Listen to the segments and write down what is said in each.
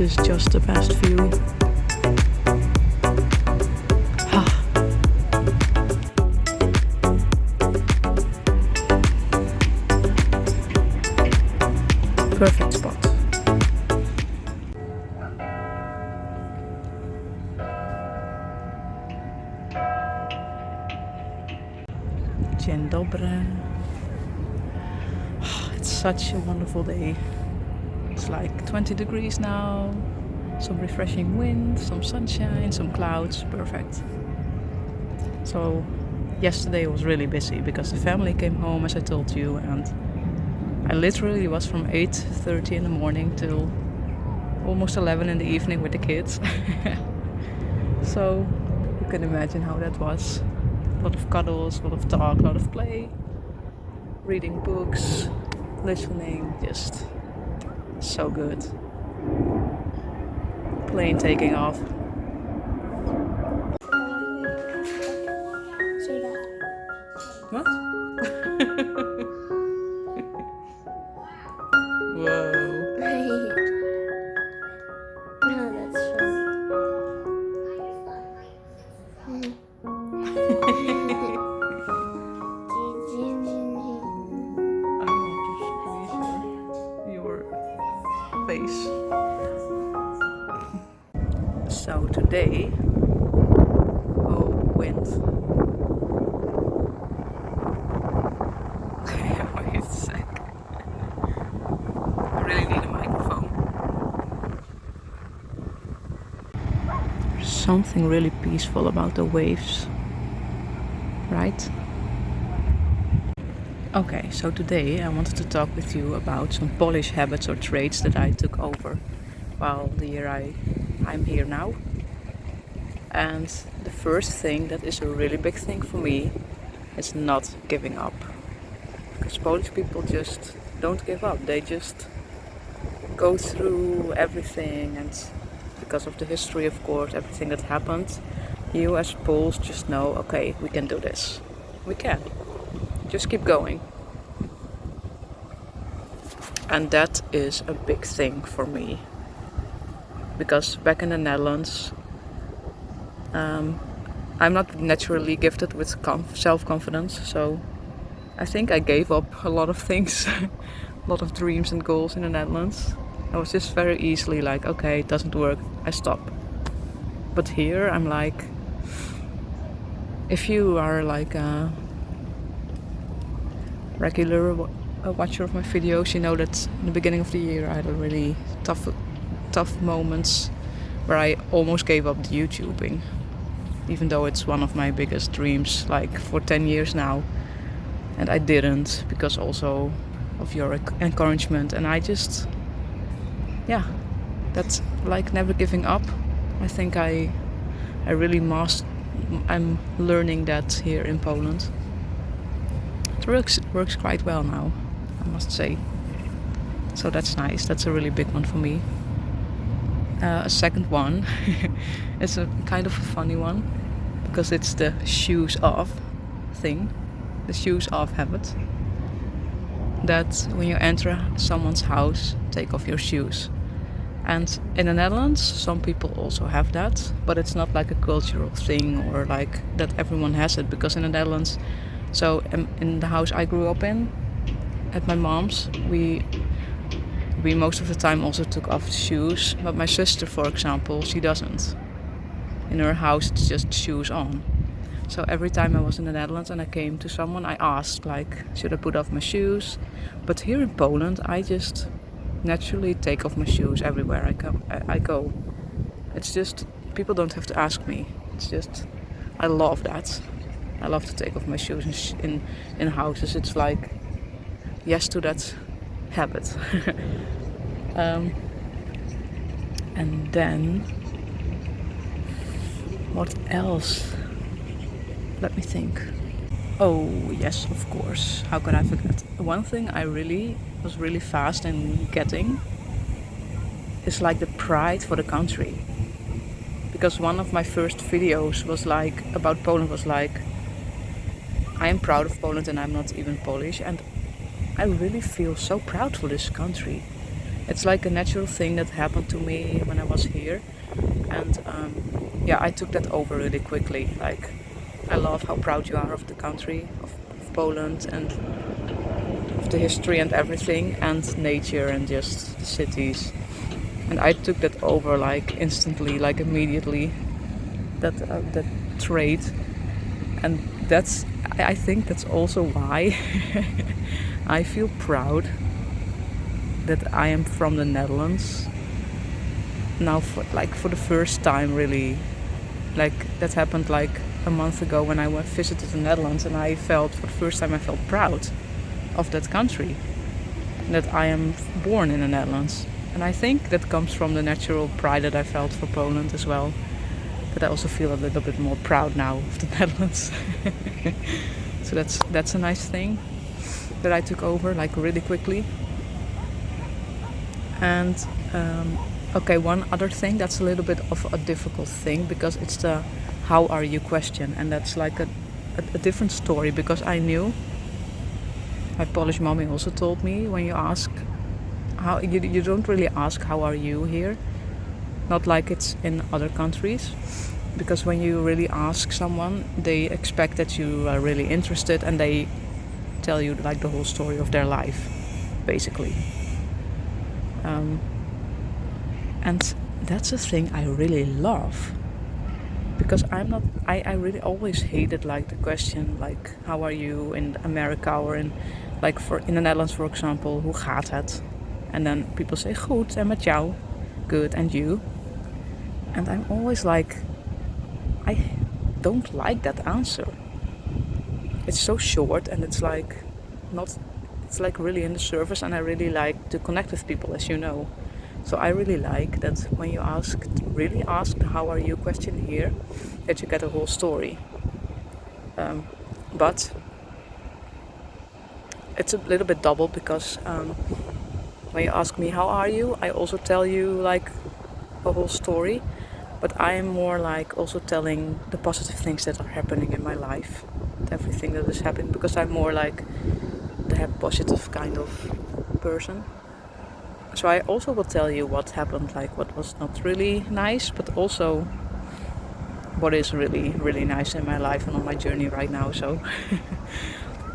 This is just the best view. Perfect spot. Dzień dobry. It's such a wonderful day. It's like 20 degrees now, some refreshing wind, some sunshine, some clouds, perfect. So yesterday was really busy because the family came home, as I told you, and I literally was from 8:30 in the morning till almost 11 in the evening with the kids. So you can imagine how that was. A lot of cuddles, a lot of talk, a lot of play, reading books, listening, just so good. Plane taking off. What? Whoa. No, that's funny. I want to squeeze your face. So today, wind. Wait a sec. I really need a microphone. There's something really peaceful about the waves, right? Okay, so today I wanted to talk with you about some Polish habits or traits that I took over while the year I'm here now. And the first thing that is a really big thing for me is not giving up. Because Polish people just don't give up. They just go through everything, and because of the history, of course, everything that happened, you as Poles just know, okay, we can do this. We can. Just keep going. And that is a big thing for me. Because back in the Netherlands, I'm not naturally gifted with self-confidence, so I think I gave up a lot of things, a lot of dreams and goals in the Netherlands. I was just very easily like, okay, it doesn't work, I stop. But here I'm like, if you are like a regular watcher of my videos, you know that in the beginning of the year I had a really tough moments where I almost gave up the YouTubing, even though it's one of my biggest dreams, like for 10 years now. And I didn't, because also of your encouragement. And I just, that's like never giving up. I think I really I'm learning that here in Poland. It works quite well now, I must say. So that's nice. That's a really big one for me. A second one is a kind of a funny one, because it's the shoes off thing, the shoes off habit. That when you enter someone's house, take off your shoes. And in the Netherlands, some people also have that, but it's not like a cultural thing or like that everyone has it, because in the Netherlands, so in the house I grew up in, at my mom's, we most of the time also took off the shoes, but my sister, for example, she doesn't. In her house, it's just shoes on. So every time I was in the Netherlands and I came to someone, I asked, like, should I put off my shoes? But here in Poland, I just naturally take off my shoes everywhere I go. It's just, people don't have to ask me. It's just, I love that. I love to take off my shoes in houses. It's like, yes to that habit. And then, what else? Let me think. Oh yes, of course. How could I forget? One thing I was really fast in getting is like the pride for the country. Because one of my first videos was like about Poland was like, I am proud of Poland and I'm not even Polish, and I really feel so proud for this country. It's like a natural thing that happened to me when I was here, and yeah, I took that over really quickly. Like, I love how proud you are of the country, of Poland, and of the history and everything, and nature and just the cities. And I took that over like instantly, like immediately. That trait, and I think that's also why I feel proud that I am from the Netherlands now, for the first time, really. Like, that happened like a month ago when I visited the Netherlands, and I felt, for the first time, I felt proud of that country, that I am born in the Netherlands. And I think that comes from the natural pride that I felt for Poland as well, that I also feel a little bit more proud now of the Netherlands. So that's a nice thing that I took over like really quickly. And okay, one other thing that's a little bit of a difficult thing, because it's the how are you question, and that's like a different story, because I knew, my Polish mommy also told me, when you ask how, you don't really ask how are you here, not like it's in other countries, because when you really ask someone, they expect that you are really interested, and they tell you like the whole story of their life, basically. And that's a thing I really love, because I really always hated like the question like how are you in America, or in the Netherlands, for example, hoe gaat het? And then people say goed, en met jou, good, and you. And I'm always like, I don't like that answer. It's so short, and it's like really in the surface, and I really like to connect with people, as you know. So I really like that when you really ask the how are you question here, that you get a whole story. But it's a little bit double, because when you ask me how are you, I also tell you like a whole story. But I am more like also telling the positive things that are happening in my life, everything that is happening, because I'm more like the positive kind of person. So I also will tell you what happened, like what was not really nice, but also what is really, really nice in my life and on my journey right now. So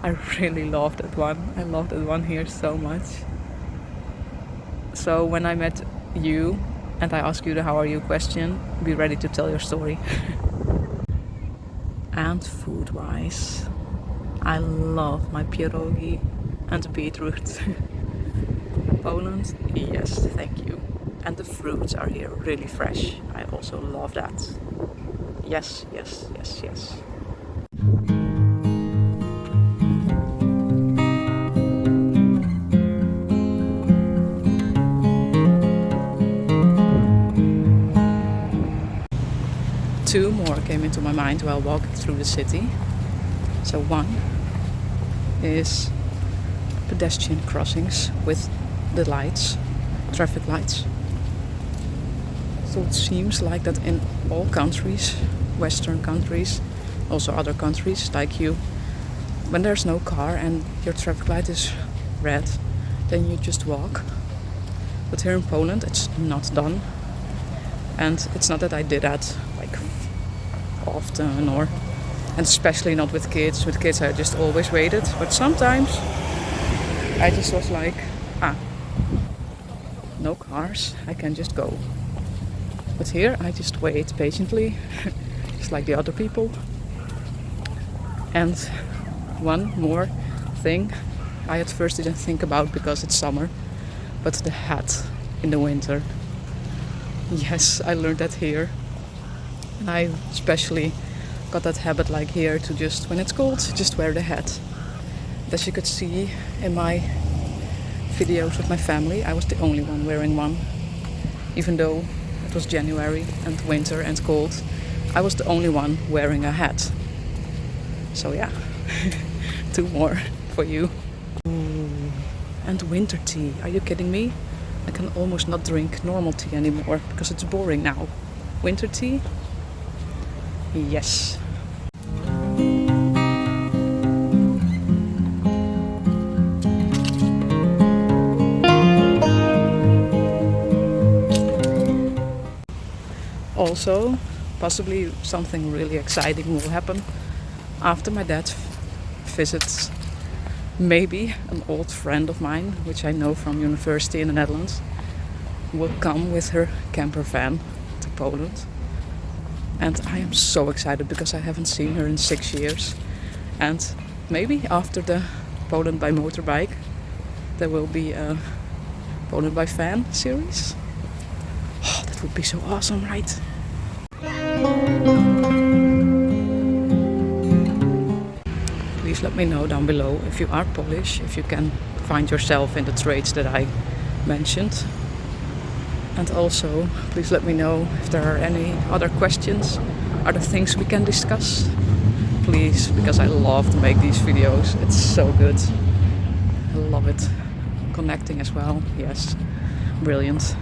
I really love that one. I love that one here so much. So when I met you and I ask you the how are you question, be ready to tell your story. And food-wise, I love my pierogi and beetroot. Poland, yes, thank you. And the fruits are here really fresh. I also love that. Yes, yes, yes, yes. Two more came into my mind while walking through the city. So one is pedestrian crossings with the lights, traffic lights. So it seems like that in all countries, Western countries, also other countries like you, when there's no car and your traffic light is red, then you just walk. But here in Poland it's not done. And it's not that I did that like often, and especially not with kids. With kids I just always waited. But sometimes I just was like, no cars, I can just go. But here I just wait patiently, just like the other people. And one more thing I at first didn't think about because it's summer, but the hat in the winter. Yes, I learned that here. And I especially got that habit like here to just, when it's cold, just wear the hat. As you could see in my videos with my family, I was the only one wearing one. Even though it was January and winter and cold, I was the only one wearing a hat. So yeah, two more for you. Ooh. And winter tea, are you kidding me? I can almost not drink normal tea anymore because it's boring now. Winter tea? Yes. also, possibly something really exciting will happen after my dad visits maybe an old friend of mine, which I know from university in the Netherlands, will come with her camper van to Poland. And I am so excited because I haven't seen her in 6 years. And maybe after the Poland by motorbike, there will be a Poland by van series. Oh, that would be so awesome, right? Please let me know down below if you are Polish, if you can find yourself in the traits that I mentioned. And also, please let me know if there are any other questions, other things we can discuss. Please, because I love to make these videos. It's so good. I love it. Connecting as well. Yes, brilliant.